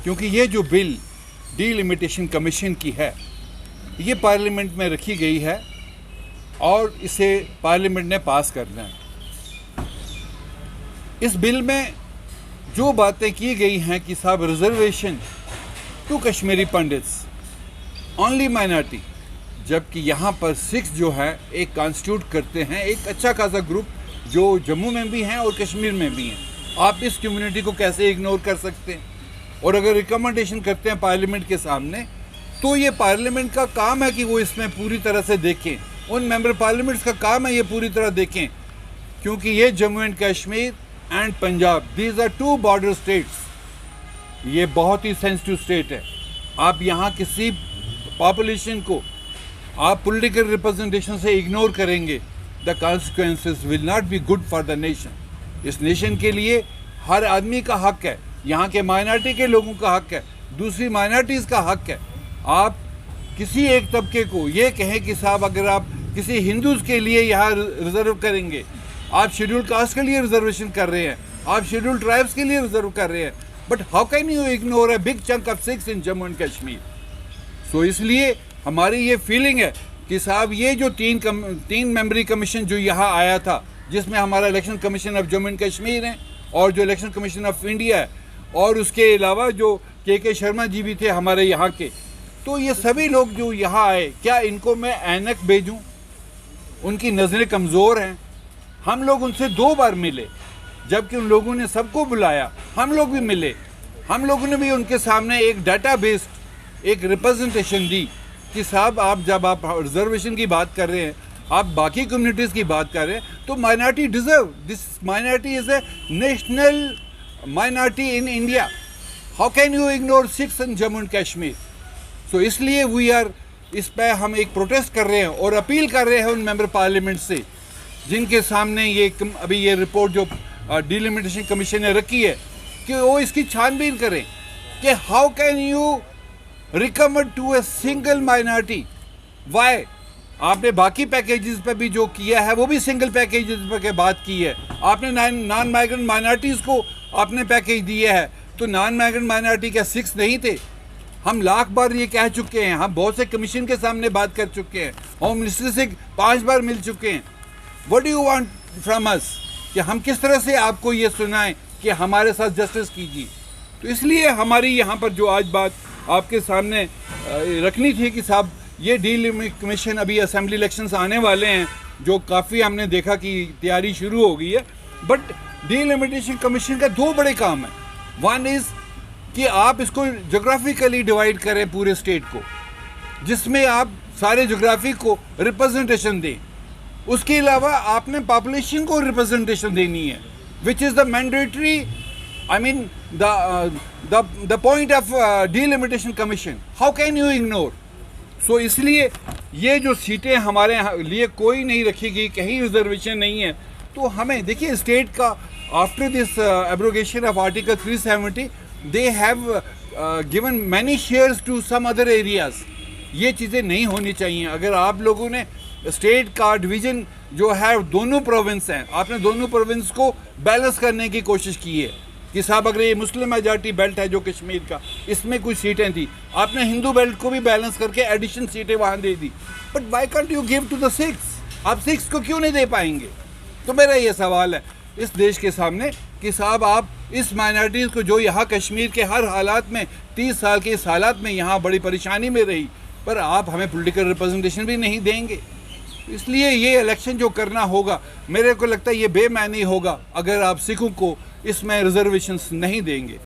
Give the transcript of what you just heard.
क्योंकि ये जो बिल डीलिमिटेशन कमीशन की है ये पार्लियामेंट में रखी गई है और इसे पार्लियामेंट ने पास करना है। इस बिल में जो बातें की गई हैं कि साहब reservation to Kashmiri Pandits only minority, जबकि यहाँ पर सिक्स जो है एक कॉन्स्टिट्यूट करते हैं एक अच्छा खासा ग्रुप जो जम्मू में भी हैं और कश्मीर में भी हैं। आप इस कम्युनिटी को कैसे इग्नोर कर सकते हैं? और अगर रिकमेंडेशन करते हैं पार्लियामेंट के सामने तो ये पार्लियामेंट का काम है कि वो इसमें पूरी तरह से देखें, उन मेंबर पार्लियामेंट्स का काम है ये पूरी तरह देखें, क्योंकि ये Jammu and Kashmir and Punjab these are two border states, ये बहुत ही सेंसिटिव स्टेट है। आप यहाँ किसी पॉपुलेशन को आप पॉलिटिकल रिप्रेजेंटेशन से इग्नोर करेंगे, the consequences will not be good for the nation. इस नेशन के लिए हर आदमी का हक है, यहाँ के माइनॉरिटी के लोगों का हक है, दूसरी माइनॉरिटीज़ का हक है। आप किसी एक तबके को ये कहें कि साहब अगर आप किसी हिंदूज़ के लिए यहाँ रिजर्व करेंगे, आप शेड्यूल कास्ट के लिए रिजर्वेशन कर रहे हैं, आप शेड्यूल ट्राइब्स के लिए रिजर्व कर रहे हैं, but how can you ignore a big chunk of six in Jammu and Kashmir? So इसलिए हमारी ये फीलिंग है कि साहब ये जो तीन मेंबरी कमीशन जो यहाँ आया था, जिसमें हमारा election commission of Jammu and Kashmir है और जो इलेक्शन कमीशन ऑफ इंडिया है और उसके अलावा जो के शर्मा जी भी थे हमारे यहाँ के, तो ये सभी लोग जो यहाँ आए, क्या इनको मैं ऐनक भेजूँ? उनकी नज़रें कमज़ोर हैं। हम लोग उनसे 2 बार मिले, जबकि उन लोगों ने सबको बुलाया, हम लोग भी मिले, हम लोगों ने भी उनके सामने एक डाटा बेस्ड एक रिप्रेजेंटेशन दी कि साहब आप जब आप रिजर्वेशन की बात कर रहे हैं, आप बाकी कम्युनिटीज़ की बात कर रहे हैं, तो minority deserve, this minority is a national minority in India. How can you ignore six in Jammu and Kashmir? So इसलिए वी आर इस पर हम एक प्रोटेस्ट कर रहे हैं और अपील कर रहे हैं उन मेंबर पार्लियामेंट से जिनके सामने ये अभी ये रिपोर्ट जो डिलिमिटेशन कमीशन ने रखी है कि वो इसकी छानबीन करें कि how can you recommend to a single minority. Why? आपने बाकी पैकेजेस पे भी जो किया है वो भी सिंगल पैकेजेस पे बात की है। आपने नॉन माइग्रेंट माइनॉरिटीज़ को आपने पैकेज दिए है, तो नॉन माइग्रेंट माइनॉरिटी क्या 6 नहीं थे? हम लाख बार ये कह चुके हैं, हम बहुत से कमीशन के सामने बात कर चुके हैं, होम मिनिस्टर से 5 बार मिल चुके हैं। What do you want from us? कि हम किस तरह से आपको ये सुनाएं कि हमारे साथ जस्टिस कीजिए? तो इसलिए हमारी यहाँ पर जो आज बात आपके सामने रखनी थी कि साहब ये डीलिमिटेशन कमीशन, अभी असेंबली इलेक्शंस आने वाले हैं जो काफ़ी हमने देखा कि तैयारी शुरू हो गई है, बट डीलिमिटेशन कमीशन का 2 बड़े काम है। वन इज़ कि आप इसको जोग्राफिकली डिवाइड करें पूरे स्टेट को, जिसमें आप सारे जोग्राफी को रिप्रेजेंटेशन दें। उसके अलावा आपने पॉपुलेशन को रिप्रेजेंटेशन देनी है, which is the mandatory, I mean the point of delimitation commission. How can you ignore? So इसलिए ये जो सीटें हमारे लिए कोई नहीं रखी गई, कहीं रिजर्वेशन नहीं है, तो हमें देखिए स्टेट का after this abrogation of article 370 they have given many shares to some other areas. ये चीज़ें नहीं होनी चाहिए। अगर आप लोगों ने स्टेट का डिवीज़न जो है दोनों प्रोविंस हैं, आपने दोनों प्रोविंस को बैलेंस करने की कोशिश की है कि साहब अगर ये मुस्लिम मेजॉरिटी बेल्ट है जो कश्मीर का, इसमें कुछ सीटें थी, आपने हिंदू बेल्ट को भी बैलेंस करके एडिशन सीटें वहाँ दे दी। But why can't you give to the 6? आप 6 को क्यों नहीं दे पाएंगे? तो मेरा ये सवाल है इस देश के सामने कि साहब आप इस माइनॉरिटीज़ को जो यहाँ कश्मीर के हर हालात में 30 साल के इस हालात में यहाँ बड़ी परेशानी में रही, पर आप हमें पॉलिटिकल रिप्रेजेंटेशन भी नहीं देंगे। इसलिए ये इलेक्शन जो करना होगा, मेरे को लगता है ये बेमानी होगा अगर आप सिखों को इसमें रिजर्वेशंस नहीं देंगे।